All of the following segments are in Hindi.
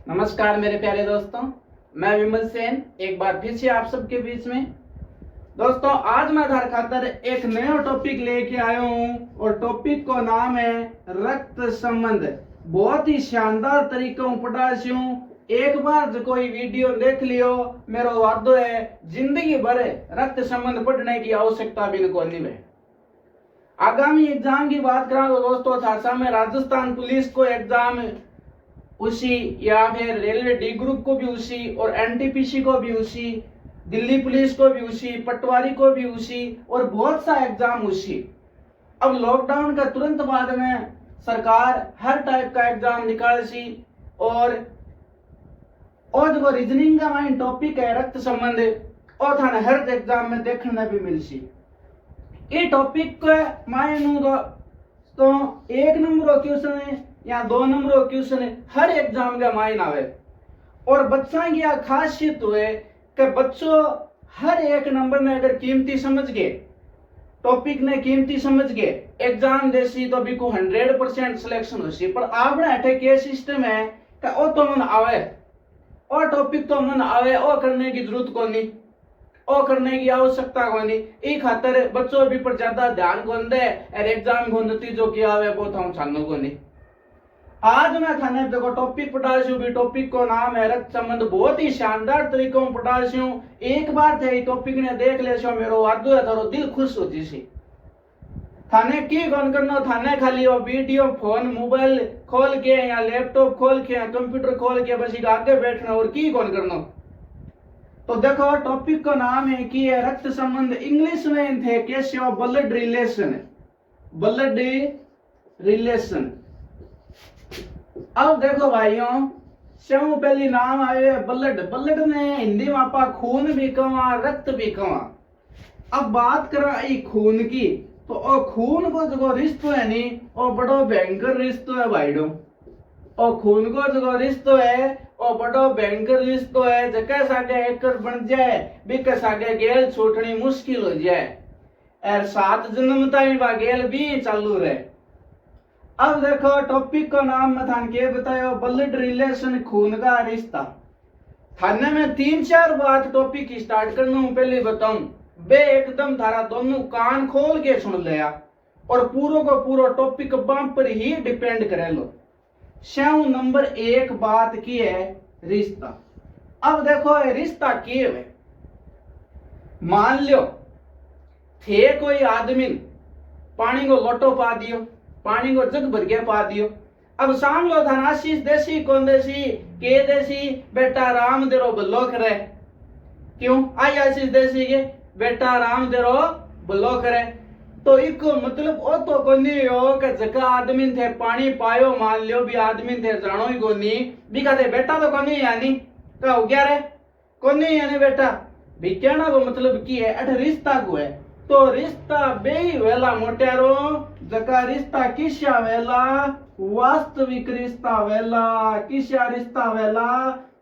नमस्कार मेरे प्यारे दोस्तों, मैं विमल सेन एक बार फिर से आप सबके बीच में। दोस्तों, आज मैं आधार खातर एक नया टॉपिक लेके आया हूँ और टॉपिक का नाम है रक्त संबंध। बहुत ही शानदार तरीकों पढ़ाशू। एक बार जो कोई वीडियो देख लियो, मेरा वादो है जिंदगी भर रक्त संबंध पढ़ने की आवश्यकता भी नहीं है। आगामी एग्जाम की बात करा तो दोस्तों, था सामने राजस्थान पुलिस को एग्जाम उसी, या फिर रेलवे डी ग्रुप को भी उसी, और एनटीपीसी को भी उसी, दिल्ली पुलिस को भी उसी, पटवारी को भी उसी, और बहुत सा एग्जाम उसी। अब लॉकडाउन का तुरंत बाद में सरकार हर टाइप का एग्जाम निकाल सी, और जो रीजनिंग का माइन टॉपिक है रक्त संबंध, और थाने हर एग्जाम में देखने भी मिल सी। ये टॉपिक को माइन तो 1 नंबर क्वेश्चन है या 2 नंबर क्वेश्चन हर एग्जाम का माइन आवे। और बच्चा की खासियत है कि बच्चों हर एक नंबर ने अगर कीमती समझ गए, टॉपिक ने कीमती समझ गए, एग्जाम देसी तो भी को 100% सिलेक्शन होसी। पर आपने अठे के सिस्टम है कि ओ तो मन आवे, और टॉपिक तो मन आवे, ओ करने की जरूरत को नहीं, ओ करने की आवश्यकता को नहीं। ई खातर बच्चों भी पर ज्यादा ध्यान को दे और एग्जाम को नतीजों क्या आवे वो तो छानो को नहीं। आज मैं थाने देखो टॉपिक पढ़ाशू भी, टॉपिक को नाम है रक्त संबंध। बहुत ही शानदार तरीकों पढ़ाशू। एक बार थे टॉपिक ने देख ले सो मेरो वादो है थारो दिल खुश होती सी। थाने की कौन करना, थाने खाली वो वीडियो फोन मोबाइल खोल के या लैपटॉप खोल के या कंप्यूटर खोल के बस आगे बैठना, और की कौन करना। तो देखो टॉपिक का नाम है कि रक्त संबंध। इंग्लिश में थे कैसे ब्लड रिलेशन, ब्लड रिलेशन। अब देखो भाइयों, सब पहली नाम आए ब्लड। ब्लड में हिंदी में आपा खून भी कवा, रक्त भी कवा। अब बात करा खून की, तो ओ खून को जो रिश्तो है नी, ओ बड़ो भयंकर रिश्तो है भाईडो। ओ खून को जो रिश्तो है ओ बड़ो भयंकर रिश्तो है। जके सागे एकर बन जाए, बिके सागे गेल छूटनी मुश्किल हो जाए, और 7 जन्म तक बा गेल भी चालू रहे। अब देखो टॉपिक का नाम मैं थान के बतायो, ब्लड रिलेशन, खून का रिश्ता। थाने में 3-4 बात टॉपिक स्टार्ट करना हूं, पहले बताऊं बे एकदम थारा दोनों कान खोल के सुन लिया, और पूरो को पूरो टॉपिक बाम पर ही डिपेंड करे लो। शव नंबर 1 बात की है रिश्ता। अब देखो रिश्ता की है। मान लो थे कोई आदमी पानी को लोटो पा दियो, पानी को जग भर के पा दियो। अब साम लो था आशीष देसी कौन देसी के देसी बेटा राम देरो भलो करे। क्यों आई आशीष देसी के बेटा राम देरो भलो करे। तो इको मतलब ओ तो कोनी हो कि जका आदमी थे पानी पायो, मान लियो भी आदमी थे जानो ही कोनी, बिका थे बेटा तो कोनी यानी का हो गया रे कोनी यानी बेटा भी कहना वो मतलब की है। अठ रिश्ता को है, तो रिश्ता बे वेला मोटेरो, जका रिश्ता किस्या वेला वास्तविक रिश्ता वेला, किस्या रिश्ता वेला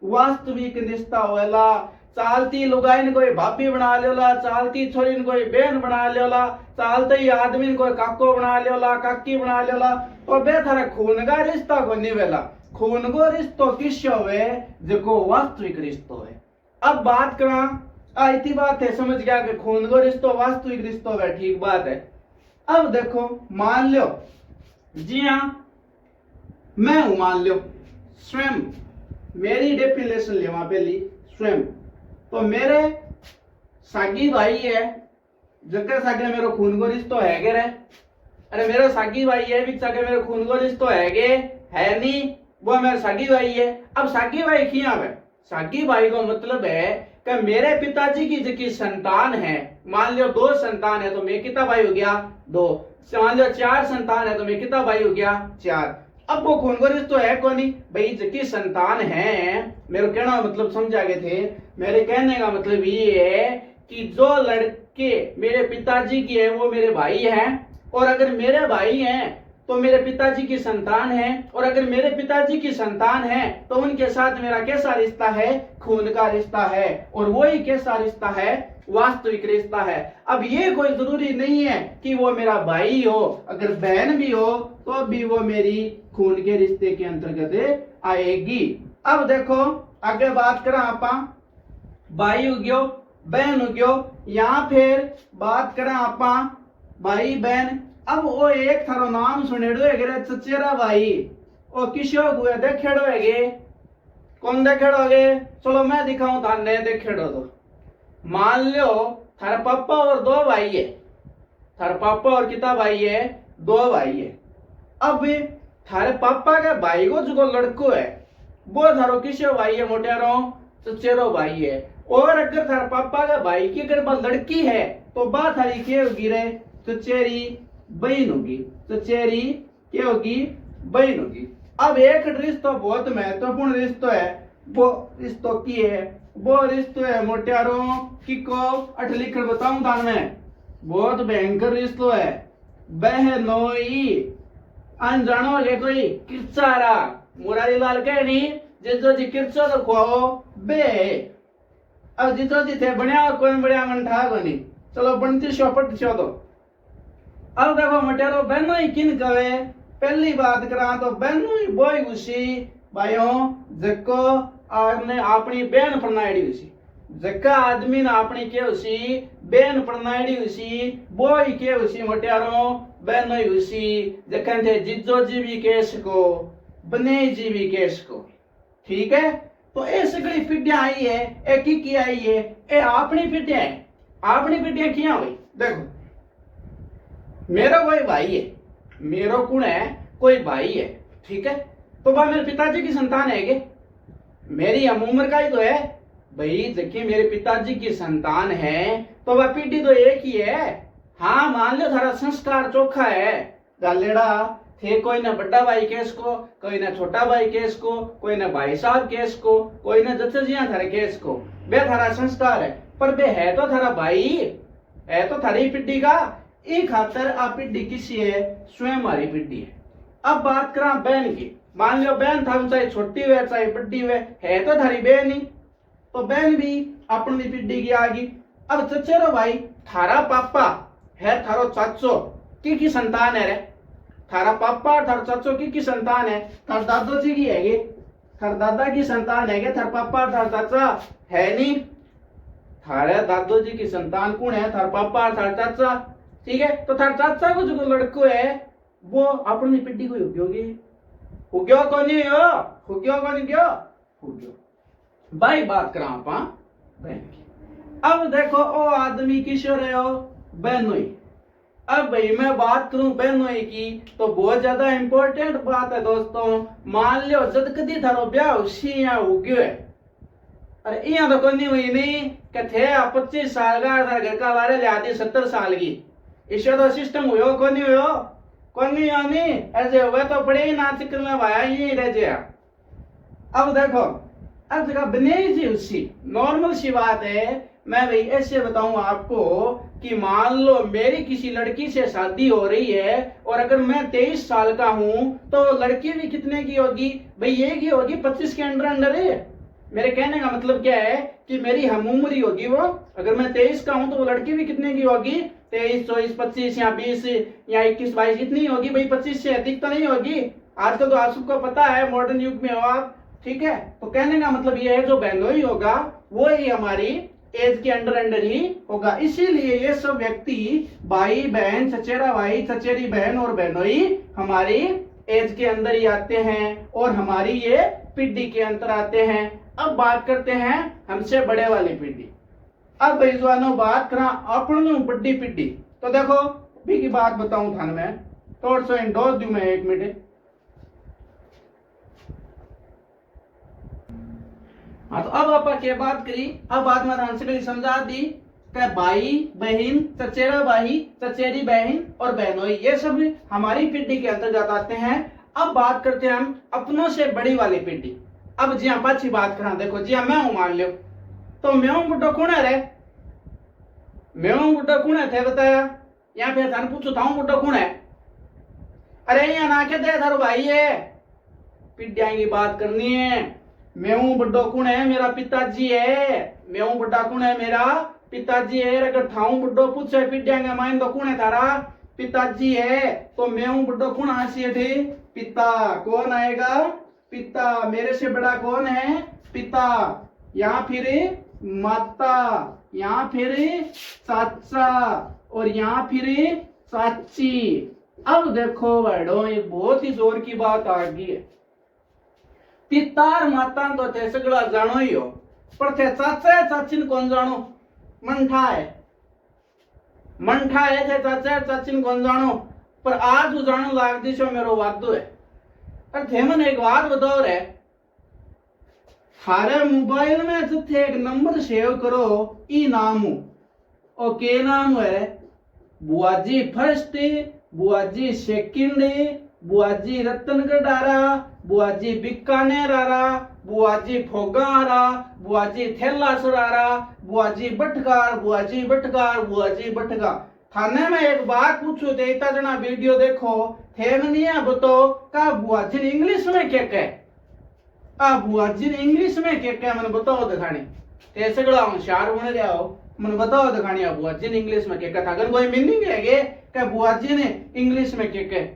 वास्तविक रिश्ता वेला। चालती लुगाई कोई भाभी बना लेला, चालती छोरी कोई बहन बना लेला, चालते ही आदमी कोई काको बना लेला, काकी बना लेला। तो बे थारा खून का रिश्ता को नहीं वेला। खून को रिश्तो किस्यो है जो वास्तविक रिश्तो है। अब बात करा इतनी बात है, समझ गया कि खून को रिश्तो वास्तविक रिश्तो है, ठीक बात है। अब देखो मान लो, जी हाँ मैं हूं, मान लो स्वयं, मेरी डेफिनेशन ले वहां पहली स्वयं। तो मेरे सागी भाई है, जगह सागे मेरे खून को रिश्तो है गे रे। अरे मेरा सागी भाई है, भी सागे मेरे खून को रिश्तो है गे है नहीं, वो मेरा सागी भाई है। अब सागी भाई किया है, सागी भाई को मतलब है कि मेरे पिताजी की जो संतान है, मान लो 2 संतान है तो मैं कितना भाई हो गया 2, मान लो 4 संतान है तो मैं कितना भाई हो गया 4। अब वो खून को रिश्तो है कौन नहीं भाई, जिसकी संतान है। मेरे कहना मतलब समझा गए थे, मेरे कहने का मतलब ये है कि जो लड़के मेरे पिताजी की है वो मेरे भाई हैं, और अगर मेरे भाई हैं तो मेरे पिताजी की संतान है, और अगर मेरे पिताजी की संतान है तो उनके साथ मेरा कैसा रिश्ता है, खून का रिश्ता है। और वही कैसा रिश्ता है, वास्तविक रिश्ता है। अब ये कोई जरूरी नहीं है कि वो मेरा भाई हो, अगर बहन भी हो तो भी वो मेरी खून के रिश्ते के अंतर्गत आएगी। अब देखो आगे बात करा आपा भाई हो गयो बहन हो गयो, या फिर बात करा आपा भाई बहन। अब वो एक थारो नाम सुनेड़ो है चचेरा भाई, ओ किसो हुए देखेड़ो है, कौन देखेड़ोगे? चलो मैं दिखाऊं थाने, देखेड़ो तो मान लो थारा पापा और दो भाई है, थारा पापा और कितना भाई है? दो भाई है। अब थारे पापा के भाई को जो लड़को है वो थारो किसो भाई है? मोटेरो चचेरो भाई है। और अगर थारे पापा के भाई की अगर बात लड़की है तो बात थारी क्या होगी रे? चचेरी बहन होगी, चचेरी क्या होगी? बहन होगी। अब एक रिश्ता बहुत महत्वपूर्ण रिश्ता है, वो रिश्तों की है, वो रिश्तो है मोटियारो की को अठ लिखकर बताऊं थान में, बहुत भयंकर रिश्तो है बहनोई। अनजानो ले कोई किरचारा मुरारी लाल कह नहीं जिसो जी किरचो तो खुआओ बे। अब जितो जी थे बढ़िया और कोई बढ़िया मन ठा कोनी, चलो बनती शोपट छो तो। अब देखो मटेरो बहनोई किन कवे? पहली बात करा तो बहनोई बोई उसी भाइयों जको आपने अपनी बहन प्रणाड़ी उसी, जका आदमी ने अपनी के उसी बहन प्रणाड़ी उसी बोई के उसी मोटियारो बहनोई उसी, जखन थे जिजो जी भी केस को बने जी भी केस को। ठीक है, तो ये सगड़ी पीढ़ियां आई है, एक की आई है, ये अपनी पीढ़ियां है। अपनी पीढ़ियां क्या हुई? देखो मेरा कोई भाई है, मेरो कुण है कोई भाई है, ठीक है, तो वह मेरे पिताजी की संतान है के? मेरी हम उम्र का ही तो है भाई, जबकि मेरे पिताजी की संतान है तो वह पीढ़ी तो एक ही है। हाँ मान लो थारा संस्कार चोखा है, गालेड़ा थे कोई ना बड़ा भाई केस को, कोई ना छोटा भाई केस को, कोई ना भाई साहब केस को, कोई ना जचजिया थारे केस को, बे थारा संस्कार है, पर बे है तो थारा भाई, है तो थारी पीढ़ी का। एक खातर आ पीढ़ी किसी है? स्वयं हमारी पीढ़ी है। अब बात करा बहन की, मान लो बहन थारू चाहे छोटी हुए चाहे बड़ी हुए, है तो थारी बहन ही, तो बहन भी अपनी पीढ़ी की आगी। अब चचेरो भाई थारा पापा है थारो चाचो की संतान है रे, थारा पापा और थारा चाचो की संतान है, थार दादो जी की है, थार दादा की संतान है, थार पापा और थार चाचा है नहीं, थारे दादो जी की संतान कौन है? थार पापा और थार चाचा। ठीक है, तो थार चाचा को जो लड़को है वो अपनी पीढ़ी को होगी, हुग्यो कोनी हो, हुग्यो कोनी क्यों हुग्यो भाई। बात करा आपा बहन की। अब देखो ओ आदमी किशोर है हो बहनोई। अब भाई मैं बात करूं बहनोई की तो बहुत ज्यादा इंपॉर्टेंट बात है दोस्तों। मान लो जद कदी थारो ब्याह उसी यहाँ हो गयो है, अरे यहाँ तो कोनी हुई नहीं कि थे 25 साल का घर का बारे ले आती 70 साल की, इससे तो सिस्टम हुयो कोनी हुयो, कोनी यानी ऐसे हुए तो पड़े ही ना चिक्र में भाया ही रह जाए। अब देखो अब जगह बने जी उसी नॉर्मल सी बात है। मैं भाई ऐसे बताऊं आपको कि मान लो मेरी किसी लड़की से शादी हो रही है और अगर मैं 23 साल का हूं तो लड़की भी कितने की होगी भाई? ये की होगी 25 के अंडर अंडर है। मेरे कहने का मतलब क्या है कि मेरी हम उम्र होगी वो, अगर मैं 23 का हूं तो वो लड़की भी कितने की होगी? 23, 24, 25 या 20 या 21, 22 कितनी होगी भाई? 25 से अधिक तो नहीं होगी। आजकल तो आप सबको पता है मॉडर्न युग में हो आप, ठीक है। तो कहने का मतलब ये है जो बहनोई होगा वो ही हमारी एज के अंडर अंडर ही होगा। इसीलिए ये सब व्यक्ति भाई बहन, चचेरा भाई, चचेरी बहन और बहनोई हमारी एज के अंदर ही आते हैं और हमारी ये पीढ़ी के अंदर आते हैं। अब बात करते हैं हमसे बड़े वाली पीढ़ी। अब बेजवानो बात करा अपनी बड़ी पीढ़ी। तो देखो भी की बात बताऊं थान में थोड़ा सा इंडोर दू मैं 1 मिनट। हाँ तो अब आप क्या बात करी, अब बात मैं थान से समझा दी कि भाई बहन, चचेरा भाई, चचेरी बहन और बहनोई ये सब हमारी पीढ़ी के अंतर्गत आते हैं। अब बात करते हैं हम अपनों से बड़ी वाली पीढ़ी। अब जी हाँ अच्छी बात करा, देखो जी हाँ मैं हूं मान लो, तो मैं हूं बुड्ढो कौन है रे? मैं हूं बुड्ढो कौन है थे बताया? यहाँ पे थान पूछो था बुड्ढो कौन है? अरे यहाँ ना के दे थारो भाई है, पीढ़ियां की बात करनी है। मैं हूं बुड्ढो कौन है? मेरा पिताजी है। मैं हूं बुड्ढा कौन है? मेरा पिताजी है। अगर थाऊ बुड्ढो पूछे पीढ़ियां का माइन तो कौन है थारा? पिताजी है। तो मैं हूं बुड्ढो कौन हासियत है? पिता। कौन आएगा? पिता, मेरे से बड़ा कौन है? पिता। यहाँ फिर माता, यहाँ फिर चाचा, और यहाँ फिर चाची। अब देखो बड़ो, एक बहुत ही जोर की बात आ गई है। पिता और माता तो थे सगड़ा जानो ही हो, पर थे चाचा चाची ने कौन जानो? मंठा है, मंठा है थे चाचा चाची ने कौन जानो? पर आज वो जानो लाग दी छो मेरो वादो है। पर थे मन एक बात बताओ रे, थारे मोबाइल में जिथे एक नंबर सेव करो ई नाम हो, और के नाम है? बुआजी फर्स्ट, बुआजी सेकंड, बुआजी रतनगढ़ आरा, बुआजी बीकानेर आरा, बुआजी फोगा आरा, बुआजी थेलासर आरा, बुआजी बटकार, बुआजी बटकार, बुआजी बटका। थाने में एक बात पूछो, देता जना वीडियो देखो, थे मनिया बताओ का बुआजी इंग्लिश में क्या कहे? बुआजी इंग्लिश में क्या कहे? मैंने बताओ दिखानी, ते सगड़ा होशियार बन रहा हो, मैंने बताओ दिखानी बुआजी ने इंग्लिश में क्या कहा? अगर कोई मीनिंग है क्या बुआजी ने इंग्लिश में क्या कहे?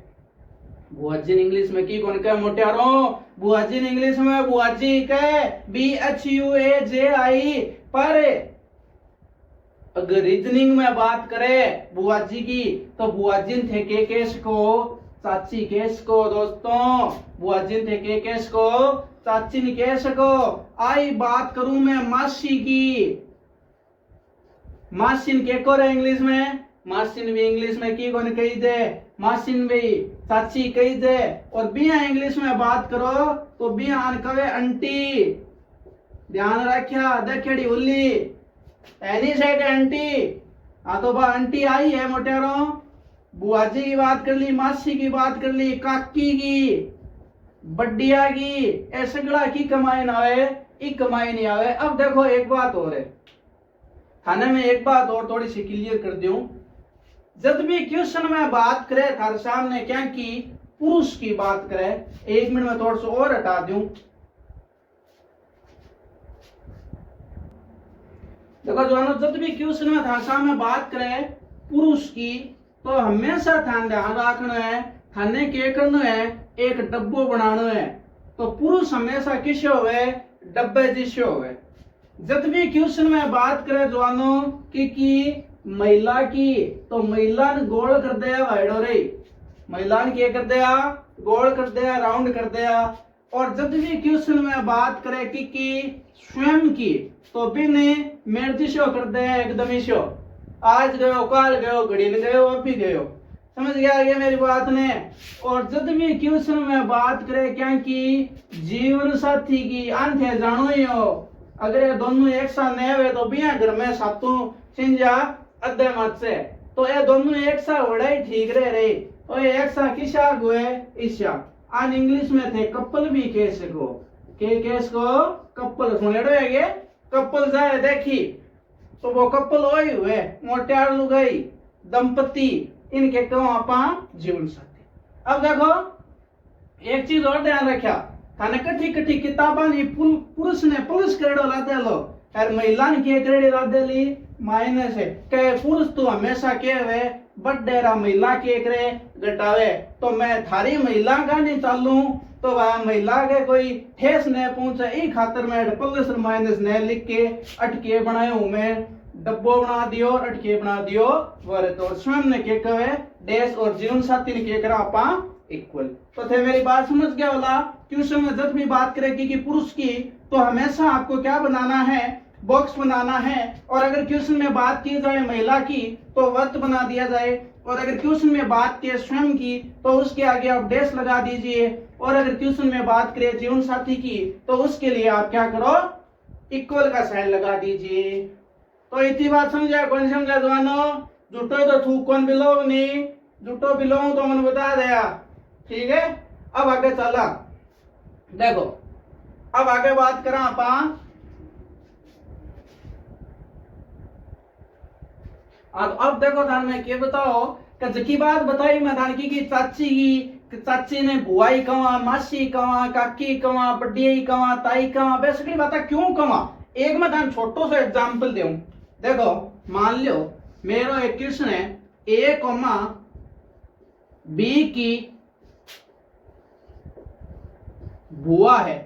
बुआजी ने इंग्लिश में की कौन कहे मोटियारो? बुआजी ने इंग्लिश में बुआजी कहे BHUAJI। पर अगर रीजनिंग में बात करें बुआजी की, तो बुआजी थे के केस को, चाची केस को। दोस्तों, बुआजी थे के केस को, चाची ने केस को। आई बात करूं मैं मासी की, मासिन के को इंग्लिश में? मासिन भी इंग्लिश में की कौन कही दे? मासिन भी चाची कही दे। और बिया इंग्लिश में बात करो तो बिया आन कवे आंटी। ध्यान रखिया, देखेड़ी उल्ली एनी साइड आंटी। तो बा आंटी आई है मोटेरो। बुआजी की बात कर ली, मासी की बात कर ली, काकी की, बड्डिया की, ऐसे गड़ा की कमाई ना आवे, एक कमाई नहीं आवे। अब देखो एक बात और है, थाने में एक बात और थोड़ी सी क्लियर कर दूं। जब भी क्वेश्चन में बात करे थारे सामने क्या की पुरुष की बात करे, एक मिनट में थोड़ा सा और हटा दूं। देखो जो जब भी क्वेश्चन में थारे सामने बात करे पुरुष की, तो हमेशा ध्यान रखना है, थाने के करना है एक डब्बो बनाना है। तो पुरुष हमेशा किस होवे? डब्बे जिस होवे। जब भी क्वेश्चन में बात करें जवानों की महिला की, तो महिला ने गोल कर दिया वाइडो रे, महिला ने क्या कर दिया? गोल कर दिया, राउंड कर दिया। और जब भी क्वेश्चन में बात करें कि स्वयं की, तो बिने मेर्जिशो कर दिया एकदम ही शो। आज गयो, काल गयो, घड़ी ने गयो, अभी गयो। समझ गया ये मेरी बात ने? और जब भी क्वेश्चन में बात करें क्या की जीवन साथी की, आंथे जानो ही हो, अगर ये दोनों एक साथ नहीं हुए तो बिया घर में सातों चिंजा अद्धे मत से, तो ये दोनों एक साथ होड़ा ही ठीक रहे। तो ये एक साथ किसा हुए? ईशा। आन इंग्लिश में थे कपल भी केस को, के केस को कपल सुनेड़ो है, कपल जाए देखी तो वो कपल वही हुए, मोटियार लुगाई, दंपति, इनके कहो आपा जीवन साथी। अब देखो एक चीज और ध्यान रखा, थाने कठी कठी किताबा ने पुरुष ने पुलिस करेडो लादे लो, और महिला ने के करेडो लादे ली माइनस है। कहे पुरुष तो हमेशा के वे बड्डेरा महिला के करे घटावे, तो मैं थारी महिला का नहीं चालू तो वह महिला के कोई ठेस न पहुंचे, ई खातर मैं प्लस और माइनस न लिख के अटके बनाए हूं, मैं डब्बो बना दियो और अटके बना दियो वर। तो स्वयं ने के कहे डैश और जीवन साथी ने के करा आपा इक्वल। तो थे मेरी बात समझ गया वाला? क्वेश्चन में जब भी बात करेगी कि पुरुष की, तो हमेशा आपको क्या बनाना है? बॉक्स बनाना है। और अगर क्वेश्चन में बात की जाए महिला की, तो वर्त बना दिया जाए। और अगर क्वेश्चन में बात की स्वयं की, तो उसके आगे आप डैश लगा दीजिए। और अगर क्वेश्चन में बात करें जीवन साथी की, तो उसके लिए आप क्या करो? इक्वल का साइन लगा दीजिए। तो इतनी बात समझा? कौन समझा जवानों? जुटो तो थूक कौन बिलोंग नहीं, जुटो बिलोंग तो मैंने बता दिया, ठीक है। अब आगे चला, देखो अब आगे बात करा आपा अब देखो धान में क्या बताओ कि जकी बात बताई मैं धान की चाची की, चाची ने बुआई कवा, मासी कवा, काकी कवा, बड्डी कवा, ताई कवा, बेसिकली बता क्यों कवा। एक मैं धान छोटो सा एग्जांपल दूं। देखो मान लो मेरा एक क्वेश्चन है, ए कॉमा बी की बुआ है,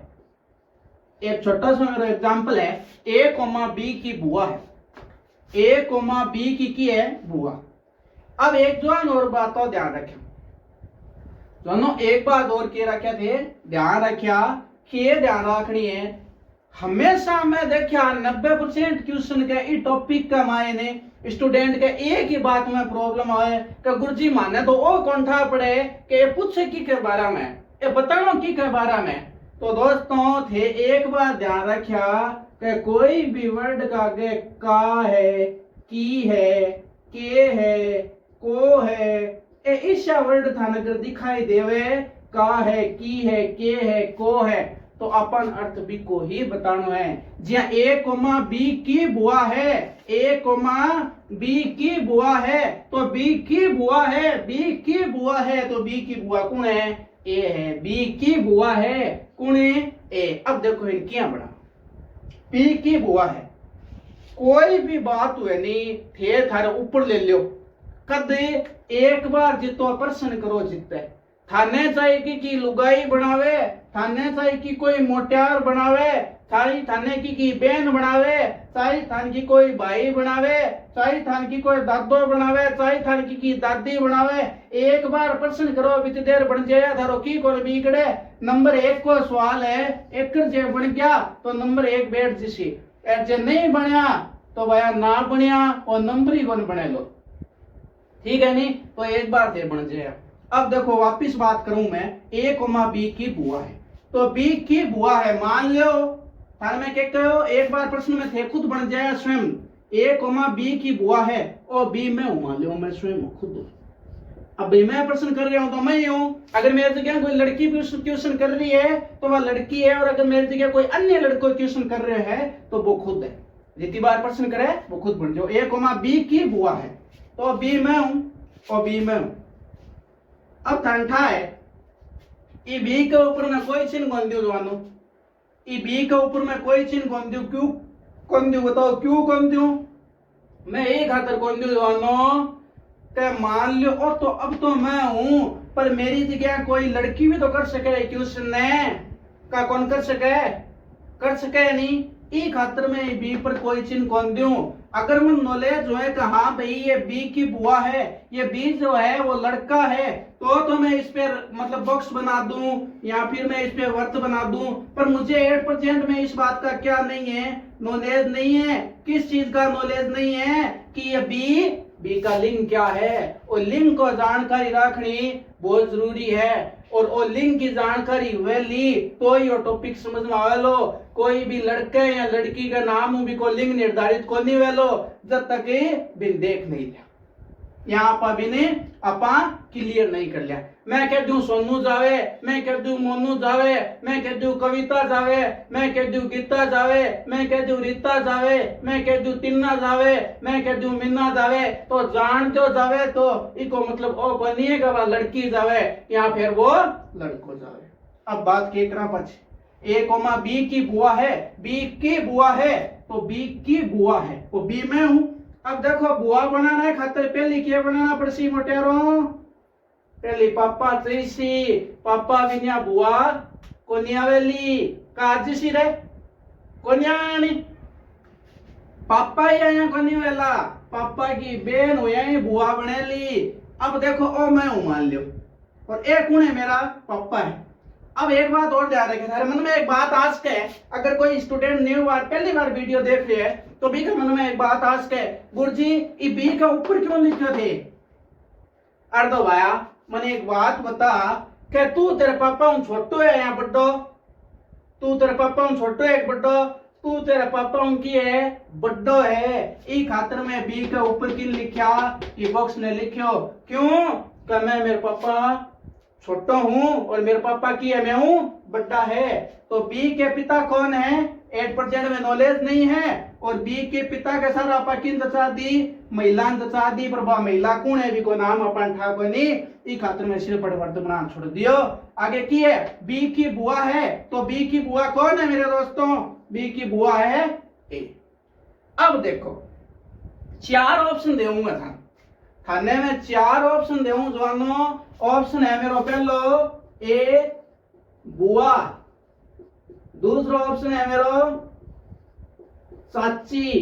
एक छोटा सा मेरा एग्जांपल है, ए कोमा बी की बुआ है, ए कोमा बी की है बुआ। अब एक जोन और बात तो ध्यान रखें, दोनों एक बात और के रखे थे, ध्यान रखा कि ध्यान रखनी है, हमेशा मैं देखा 90% क्वेश्चन के इस टॉपिक का मायने स्टूडेंट के एक ही बात में प्रॉब्लम है कि गुरुजी माने तो वो कौन था पड़े कि पूछे की के बारे में, ये बताना की के बारे में। तो दोस्तों थे एक बार ध्यान रखा कि कोई भी वर्ड का आगे का है, की है, के है, को है, ए ईशा वर्ड था नगर दिखाई देवे, का है, की है, के है, को है, तो अपन अर्थ बी को ही बताना है। जिया ए कोमा बी की बुआ है, ए कोमा बी की बुआ है, तो बी की बुआ है, बी की बुआ है, तो बी की बुआ कौन है, ए है, बी की बुआ है कौन है, ए। अब देखो इनकी बड़ा बी की बुआ है, कोई भी बात हुए नहीं थे थारे ऊपर ले लियो, कद एक बार जितो प्रश्न करो जितते, थाने चाहिए कि लुगाई बनावे, थाने चाहिए कि कोई मोटियार बनावे, थाने की बहन बनावे, चाहे थान की कोई भाई बनावे, चाहे थान की कोई दादो बनावे, चाहे थान की दादी बनावे, एक बार प्रश्न करो बीती देर बन जाए थारो की कोई बिगड़े। नंबर 1 को सवाल है, एक जे बन गया तो नंबर 1 बैठ जिसी, जे नहीं बनया तो भाया ना बनया और नंबर ही कौन बने लो, ठीक है नहीं, तो एक बार से बन जाए। अब देखो वापिस बात करूं मैं, ए कोमा बी की बुआ है, तो बी की बुआ है, मान लो थाने में क्या कहो एक बार प्रश्न में थे खुद बन जाए स्वयं, ए कोमा बी की बुआ है और बी में हूं, मान लो मैं स्वयं खुद हूं। अब मैं प्रश्न कर रहा हूं तो मैं ही हूं, अगर मेरी जगह कोई लड़की क्वेश्चन कर रही है तो वह लड़की है, और अगर मेरी जगह कोई अन्य लड़को क्वेश्चन कर रहे हैं तो वो खुद है, जितनी बार प्रश्न करे वो खुद बन जाओ। ए कोमा बी की बुआ है तो बी में हूं और बी में हूं। अब ठंडा है, ई बी के ऊपर में कोई चिन्ह कौन दू जवानो, ई बी के ऊपर में कोई चिन्ह कौन दू, क्यों कौन दू बताओ, क्यों कौन दू, मैं एक खातर कौन दू जवानो के मान लो, और तो अब तो मैं हूं पर मेरी जगह कोई लड़की भी तो कर सके क्वेश्चन ने, का कौन कर सके नहीं, ई खातर में बी पर कोई चिन्ह कौन दूं। अगर मैं नॉलेज जो है कि हाँ भाई ये बी की बुआ है, ये बी जो है वो लड़का है, तो मैं इस पे मतलब बॉक्स बना दूं या फिर मैं इस पे वर्त बना दूं, पर मुझे 8% में इस बात का क्या नहीं है, नॉलेज नहीं है। किस चीज का नॉलेज नहीं है कि ये बी का लिंग क्या है, और लिंग को जानकारी रखनी बहुत जरूरी है, और वो लिंग की जानकारी हुए ली तो ये टॉपिक समझ में आवे लो। कोई भी लड़के या लड़की का नाम भी को लिंग निर्धारित को नहीं वे लो जब तक बिन देख नहीं लिया, यहाँ पर भी ने अपा क्लियर नहीं कर लिया। मैं कह दूं सोनू जावे, मैं कह दूं मोनू जावे, मैं कह दूं कविता जावे, मैं कह दूं गीता जावे, मैं कह दूं रीता जावे, मैं कह दूं तिन्ना जावे, मैं कह दूं मीना जावे, तो जान जो जावे तो इको मतलब ओ बनिए का लड़की जावे या फिर वो लड़को जावे। अब बात के करा पछ, ए कोमा बी की बुआ है, बी की बुआ है तो बी की बुआ है वो बी में हूं। अब देखो बुआ बनाना है खातर पहली क्या बनाना पड़सी मोटेरो, पहली पापा त्रिसी, पापा विन्या बुआ कोनियावेली काजसी रे कोनियानी, पापा ही आया कोनियावेला, पापा की बहन हो यही बुआ बनेली। अब देखो ओ मैं हूं मान लियो, और एक कौन है मेरा पापा है। अब एक बात और ध्यान रखें, थारे मन में एक बात आज के, अगर कोई स्टूडेंट न्यू बार पहली बार वीडियो देख रहे हैं तो बी के मन में एक बात आज के, गुरुजी ये बी का ऊपर क्यों लिखे थे। अर्धो भाया मैंने एक बात बता कि तू तेरे पापा छोटो है या बड्डो, तू तेरे पापा छोटो है बड्डो, तू तेरे पापा की है बड्डो है, ई खातर में बी के ऊपर की लिखा, ये बॉक्स ने लिखो क्यों कि मैं मेरे पापा छोटा हूं और मेरे पापा की है मैं हूं बड्डा है। तो बी के पिता कौन है, 8% में नॉलेज नहीं है, और बी के पिता के साथ आपा किन दचा दी, महिला दचा दी, पर वह महिला कौन है भी को नाम अपन ठाकुर नहीं, ई खातिर में सिर्फ परिवर्तन बनाना छोड़ दियो। आगे की है बी की बुआ है, तो बी की बुआ कौन है मेरे दोस्तों, बी की बुआ है ए। अब देखो 4 ऑप्शन दूंगा था थाने में, 4 ऑप्शन दूं जवानों। ऑप्शन है मेरा पहलो ए बुआ, दूसरा ऑप्शन है मेरो चाची,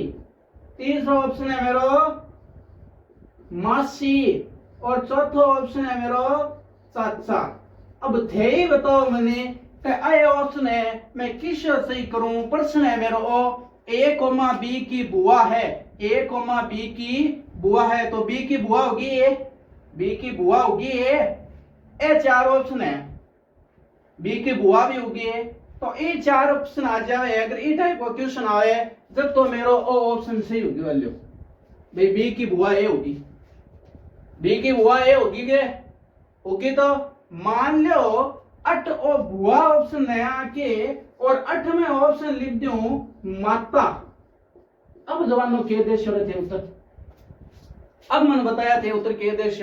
तीसरा ऑप्शन है मेरो मासी और चौथा ऑप्शन है मेरो चाचा। अब थे ही बताओ मैंने ये ऑप्शन है मैं किस सही करूं। प्रश्न है मेरो ए कोमा बी की बुआ है, ए कोमा बी की बुआ है तो बी की बुआ होगी ए, बी की बुआ होगी ए चार ऑप्शन है, बी की बुआ भी होगी तो ये चार ऑप्शन आ जाए। अगर ये टाइप का क्वेश्चन आए जब तो मेरो ओ ऑप्शन सही होगी वैल्यू भाई बी की बुआ ए होगी, बी की बुआ ए होगी के होगी। तो मान लो अठ ओ बुआ ऑप्शन है आके और 8 में ऑप्शन लिख दूं माता। अब जवानों के देश थे उत्तर, अब मैंने बताया थे उत्तर के देश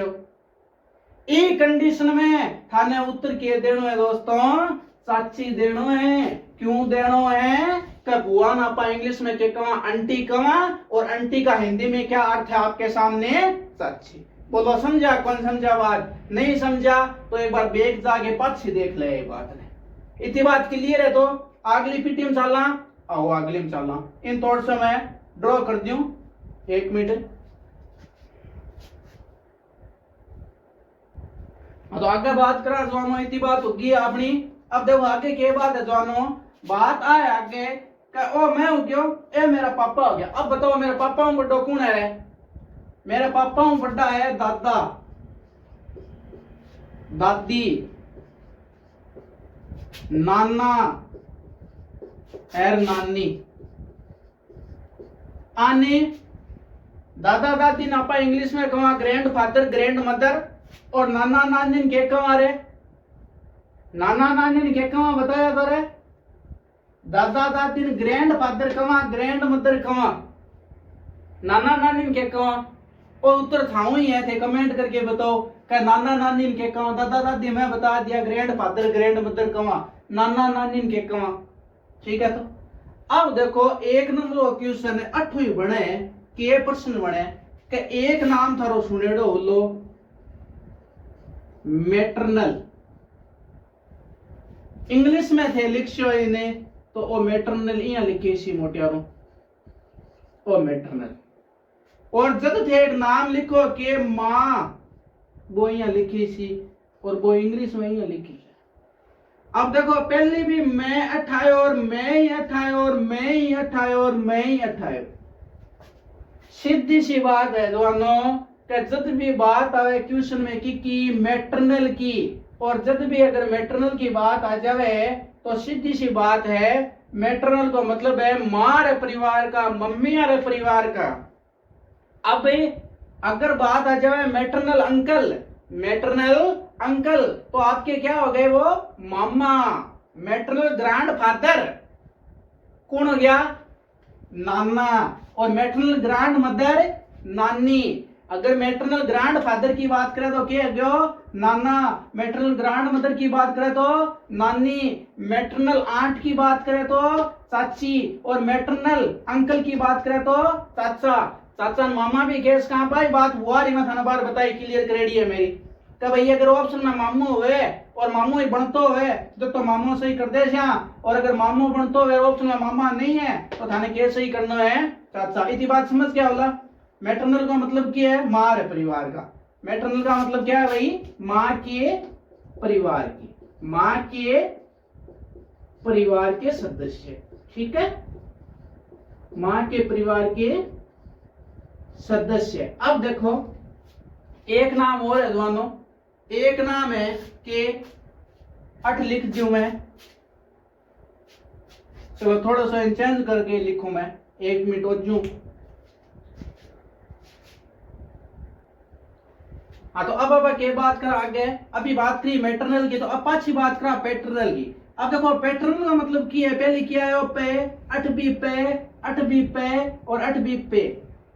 ए कंडीशन में थाने उत्तर के देनो है दोस्तों चाची देनो है। क्यों देनो है कि बुआ ना पा इंग्लिश में क्या कमा आंटी कमा और आंटी का हिंदी में क्या अर्थ है आपके सामने चाची। बोलो समझा कौन समझा बात, नहीं समझा तो एक बार बेग जाके पाछी देख ले बात ने। इतनी बात क्लियर है तो अगली पीटी में चलना आओ अगली में चलना। इन तौर से मैं ड्रॉ कर दूं 1 मिनट। तो आगे बात करा जवानों इतनी बात होगी अपनी। अब देखो आगे क्या बात है जवानों, बात आए आगे ओ मैं हूं क्यों ए मेरा पापा हो गया। अब बताओ मेरे पापा हूं बड़ा कौन है, मेरे पापा हूं बड़ा है दादा दादी नाना और नानी। आने दादा दादी नापा इंग्लिश में कहा ग्रैंड फादर ग्रैंड मदर और नाना नानी के कहा रे, नाना नानी के कहा बताया तो रे। दादा दादी ग्रैंड फादर कहा ग्रैंड मदर कहा नाना नानी के कहा और उत्तर थाऊ ही है थे कमेंट करके बताओ क्या नाना नानी के कहा दादा दादी मैं बता दिया ग्रैंड फादर ग्रैंड मदर कहा नाना नानी के कहा। ठीक है तो अब देखो 1 नंबर क्वेश्चन है 8वीं बने के प्रश्न बने कि एक नाम थारो सुनेड़ो होलो मैटरनल। इंग्लिश में थे लिखो इन्हें तो ओ मैटरनल यहाँ लिखे सी मोटियारो ओ मैटरनल। और जब थे एक नाम लिखो के मां वो यहाँ लिखी सी और वो इंग्लिश में यहाँ लिखी। अब देखो पहले भी मैं अठाए और मैं ही अठाए और मैं ही अठाए और मैं ही अठाए। सीधी सी बात है दोनों कि जब भी बात आवे क्वेश्चन में की मैटरनल की और जब भी अगर मैटरनल की बात आ जावे तो सीधी सी बात है मैटरनल का मतलब है मां रे परिवार का, मम्मी रे परिवार का। अब अगर बात आ जाए मैटरनल अंकल, मैटरनल अंकल तो आपके क्या हो गए वो मामा। मैटरनल ग्रैंड फादर कौन हो गया नाना और मैटरनल ग्रैंड मदर नानी। अगर मैटरनल ग्रैंड फादर की बात करें तो क्या गयो नाना, मैटरनल ग्रैंड मदर की बात करें तो नानी, मैटरनल आंट की बात करें तो चाची और मैटरनल अंकल की बात करें तो चाचा। चाचा मामा भी केस कहां पाई बात हुआ रही मैं थाना बार बताई क्लियर करेडी है मेरी। तो भाई अगर ऑप्शन में मामू हुए और मामू ही बनतो हुए तो मामू सही कर दे और अगर मामू बनतो हुए ऑप्शन में मामा नहीं है तो थाने केस सही करना है चाचा। इतनी बात समझ क्या होला। मैटरनल का मतलब क्या है मां रे परिवार का। मैटरनल का मतलब क्या है भाई मां के परिवार की, मां के परिवार के सदस्य। ठीक है मां के परिवार के सदस्य। अब देखो एक नाम और है जवानों, एक नाम है कि 8 लिख दूं मैं। चलो थोड़ा सा चेंज करके लिखूं मैं 1 मिनट और जू। हाँ तो अब के बात कर आगे अभी बात करी मैटरनल की तो अब पाछी बात करा पैटर्नल की। अब देखो पैटर्नल का मतलब की है पहले किया है पे 8 पे और 8 पे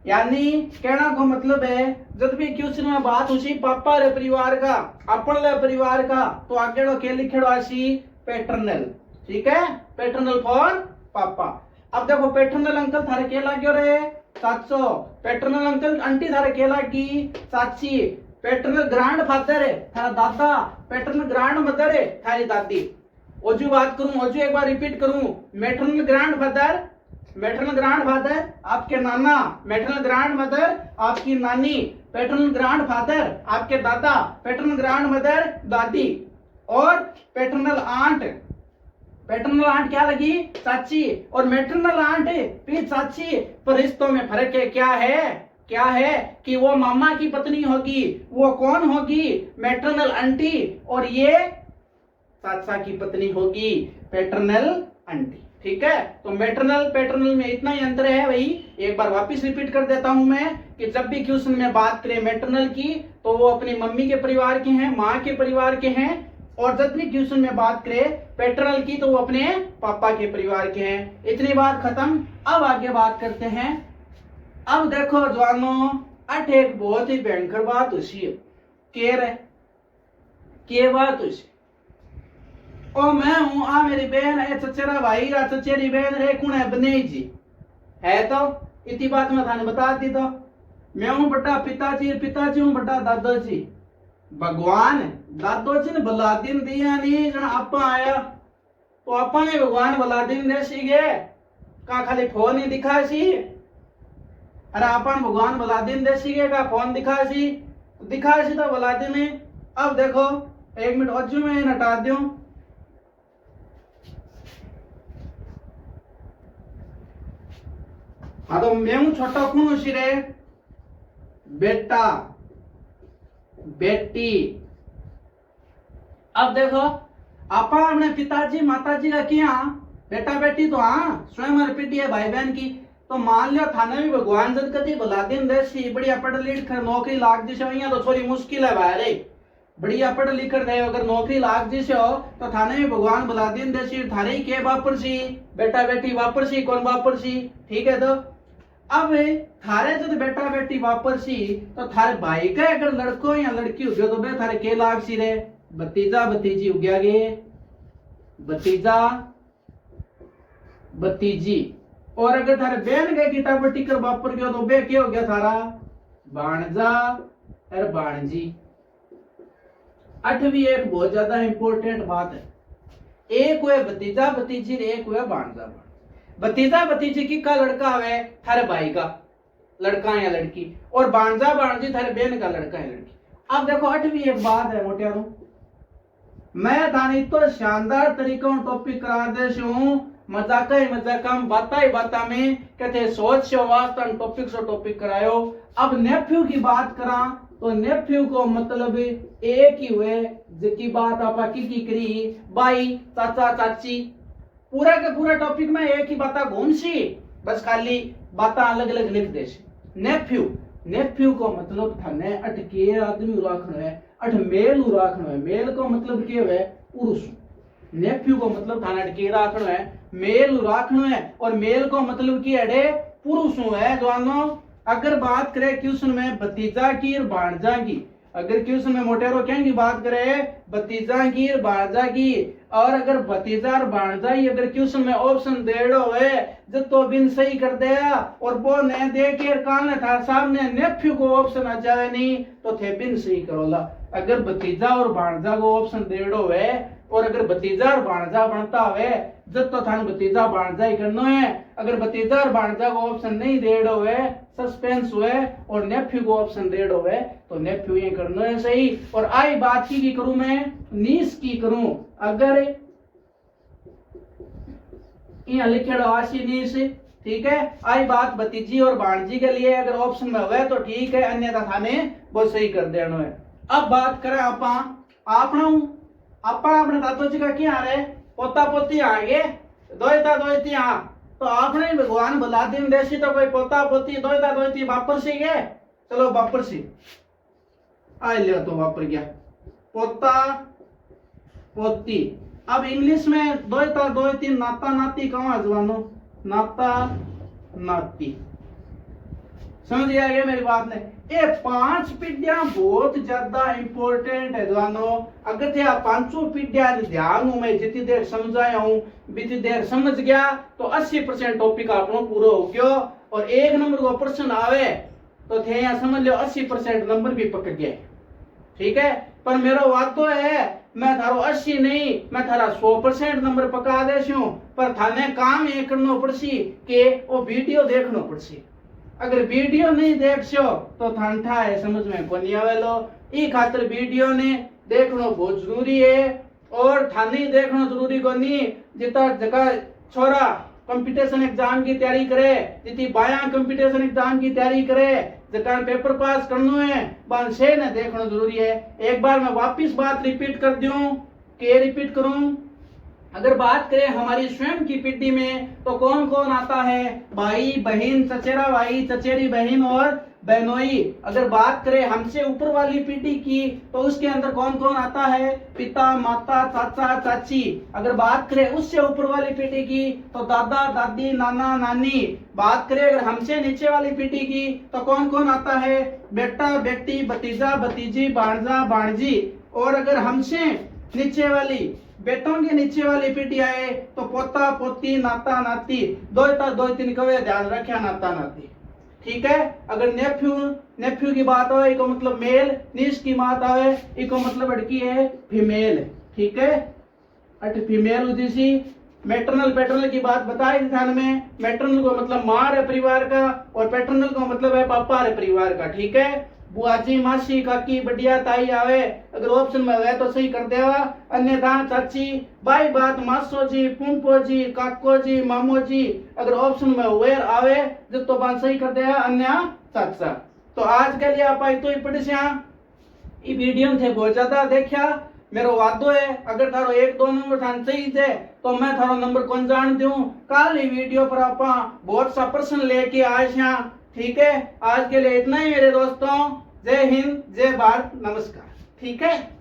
यानी कहना को मतलब है जब भी क्वेश्चन में बात हुई पापा रे परिवार का अपन ले परिवार का तो आगे के लिखेड़ो आसी पैटर्नल। ठीक है पैटर्नल फॉर पापा। अब देखो पैटर्नल अंकल थारे के लाग्यो रे चाचो, पैटर्नल अंकल आंटी थारे के लागी चाची, पैटर्नल ग्रैंड फादर है थारा दादा, पैटर्नल ग्रैंड मदर है थारी दादी। ओजू बात करूं, ओजू एक बार रिपीट करूं, मैटरनल ग्रैंडफादर, मैटरनल ग्रैंडफादर आपके नाना, मैटरनल ग्रैंडमदर आपकी नानी, पैटर्नल ग्रैंडफादर आपके दादा, पैटर्नल ग्रैंडमदर दादी, और पैटर्नल आंट, पैटर्नल आंट क्या लगी? चाची, और मैटरनल आंट फिर चाची, पर रिश्तों में फर्क है, क्या है? क्या है कि वो मामा की पत्नी होगी, वो कौन होगी? मैटरनल आंटी, और ये चाचा की पत्नी होगी, पैटर्नल आंटी। ठीक है, तो मैटरनल पैटर्नल में इतना ही अंतर है भाई। एक बार वापस रिपीट कर देता हूं मैं कि जब भी क्वेश्चन में बात करें मैटरनल की तो वो अपनी मम्मी के परिवार के हैं, माँ के परिवार के हैं, और जब भी क्वेश्चन में बात करें पैटर्नल की तो वो अपने पापा के परिवार के हैं। इतनी बात खत्म। अब आगे बात करते हैं। अब देखो जवानों, अट एक बहुत ही भयंकर बात उसी के बात उसी ओ मैं हूं, आ मेरी बहन है, चचेरा भाई रा, चचेरी बहन रे, कौन है? बनेई जी है। तो इतनी बात मैं थाने बता दी। तो मैं हूं बड़ा पिताजी, पिताजी हूं बड़ा दादाजी। भगवान दादोजी ने बलादीन दिया नहीं, जन आपा आया तो आपा ने भगवान बलादीन दे सी गए का? खाली फोन ही दिखा सी? अरे आपा ने भगवान बलादीन दे सी गए का? फोन दिखा सी? दिखा सी तो बलादीन ने। अब देखो एक मिनट अज्जू में हटा दूं। हाँ तो मैं हूं छोटा कौन उसी रे? बेटा बेटी। अब देखो आपा अपने पिताजी माताजी का किया बेटा बेटी, तो हाँ स्वयं रिपीट है भाई बहन की। तो मान लिया थाने भी भगवान जद कदी भला दिन देसी बढ़िया पढ़ लिख कर नौकरी लाग जी से, तो थोड़ी मुश्किल है भाई रे। बढ़िया पढ़ लिख कर दे अगर नौकरी लाग जी से हो तो थाने में भगवान भला दिन देसी, थारे के वापर सी बेटा बेटी वापर सी, कौन वापर सी? ठीक है। तो अब थारे जब बेटा बेटी वापर सी तो थारे भाई का अगर लड़को या लड़की हो गया तो बे थारे के लाग सी रे? भतीजा भतीजी हो गया गे, भतीजा भतीजी। और अगर थारे बहन के किताब टिकर वापर गया तो बे क्या हो गया थारा? भाणजा और भाणजी। अठवीं एक बहुत ज्यादा इंपॉर्टेंट बात है, एक हुए भतीजा भतीजी, एक हुए भाणजा। भतीजा भतीजी की का लड़का है थारे भाई का लड़का या लड़की, और भांजा भांजी थारे बहन का लड़का है लड़की। अब देखो अठवीं एक बात है मोटियारों, मैं थाने तो शानदार तरीकों टॉपिक करा दे हूं, मजाक ही मजाक बाता ही बाता में कहते सोच से वास्ता टॉपिक से टॉपिक करायो। अब नेफ्यू की बात करा तो नेफ्यू को मतलब एक ही हुए जिसकी बात आप की करी भाई चाचा चाची, पूरा के पूरा टॉपिक में एक ही बात घूम सी, बस खाली बात अलग अलग लिख दे। नेफ्यू, नेफ्यू को मतलब थाने अटके आदमी राखनो है, अट मेल राखनो है। मेल को मतलब के है? पुरुष। नेफ्यू को मतलब थाने अटके राखनो है, मेल राखनो है, और मेल को मतलब की अड़े पुरुष है। जवानों अगर बात करें क्वेश्चन में भतीजा की और भांजा की, अगर क्वेश्चन में मोटेरो क्या की बात करें भतीजा की और भांजा की, और अगर भतीजा और भांजा ही अगर क्वेश्चन में ऑप्शन देड़ो है जब तो बिन सही कर दिया और वो ने दे के कान था सामने नेफ्यू को ऑप्शन आ जाए नहीं तो थे बिन सही करोला। अगर भतीजा और भांजा को ऑप्शन देड़ो है और अगर भतीजा और भांजा बनता है जब तो थान भतीजा भांजा ही करना है। अगर भतीजा और भांजा को ऑप्शन नहीं देड़ो है सस्पेंस हुए और नेफ्यू को ऑप्शन देड़ो है तो नेफ्यू ये करना है सही। और आई बात की करूं मैं नीस की करूं, अगर यहाँ लिखे आशी नीस, ठीक है। आई बात भतीजी और भांजी के लिए अगर ऑप्शन में हुए तो ठीक है, अन्यथा थाने वो सही कर देना है। अब बात करें आपा अपने दादोजी का क्या रे पोता पोती आगे दोती हाँ, तो आपने भगवान भला दिन देसी तो कोई पोता पोती दोता दोती वापर सी गए, चलो वापर सी आ लिया तो वापर गया पोता पोती। अब इंग्लिश में दोता दोती नाता नाती कहाँ जवानो? नाता नाती। समझ गया मेरी बात ने? ये 5 पीढ़ियां बहुत ज्यादा इंपॉर्टेंट है जवानों। अगर थे पांचों पीढ़ियां ध्यान में जितनी देर समझाया हूं बीती देर समझ गया तो 80% टॉपिक आपको पूरा हो गया। और 1 नंबर का प्रश्न आवे तो थे यहाँ समझ लो 80% नंबर भी पकड़ गए, ठीक है। पर मेरा वादो है मैं थारो 80 नहीं मैं थारा 100% नंबर पका देशू, पर थाने काम ये करनो पड़सी के वो वीडियो देखनो पड़सी। अगर वीडियो नहीं देखशो तो थांठा है समझ में कोनी आवेलो। ई खातिर वीडियो ने देखनो बहुत जरूरी है, और थाने देखनो जरूरी कोनी। जितना जगह छोरा कंपटीशन एग्जाम की तैयारी करे, जितनी बाया कंपटीशन एग्जाम की तैयारी करे, जगह पेपर पास करनो है बान से ने देखनो जरूरी है। एक बार मैं वापिस बात रिपीट कर दूं, के रिपीट करूं। अगर बात करें हमारी स्वयं की पीढ़ी में तो कौन कौन आता है, भाई बहन, चचेरा भाई, चचेरी बहन और बहनोई। अगर बात करें हमसे ऊपर वाली पीढ़ी की तो उसके अंदर कौन कौन आता है, पिता, माता, चाचा, चाची। अगर बात करें उससे ऊपर वाली पीढ़ी की तो दादा, दादी, नाना, नानी। बात करें अगर हमसे नीचे वाली पीढ़ी की तो कौन कौन आता है, बेटा, बेटी, भतीजा, भतीजी, भांजा, भांजी। और अगर हमसे नीचे वाली बेटों के नीचे वाली पीढ़ी आए तो पोता, पोती, नाता, नाती। दो तीन कवे ध्यान रखा, नाता, नाती। ठीक है। अगर नेफ्यू की बात हो इको मतलब मेल, नीस की बात आवे इको मतलब लड़की है फीमेल। ठीक है। अट फीमेल उदिसी। मैटरनल पैटर्नल की बात बताई ध्यान में। मैटरनल को मतलब माँ रे परिवार का, और पैटर्नल को मतलब है पापा रे परिवार का। ठीक है। बुआजी, मासी, काकी, बढ़िया, ताई आवे। अगर ऑप्शन में है तो सही कर देवा, अन्यथा चाची, बाई बात, मासो जी, पुंपो जी, काको जी, मामो जी। अगर ऑप्शन में वेर आवे जब तो बात सही कर देगा, अन्य चाचा। तो आज के लिए आप तो ही पढ़िया ई वीडियो थे बहुत ज्यादा देखा। मेरो वादो है अगर थारो 1-2 नंबर थान सही थे तो मैं थारो नंबर कौन जान दूं। कल ही वीडियो पर आप बहुत सा प्रश्न लेके आए हैं। ठीक है। आज के लिए इतना ही मेरे दोस्तों। जय हिंद, जय भारत, नमस्कार। ठीक है।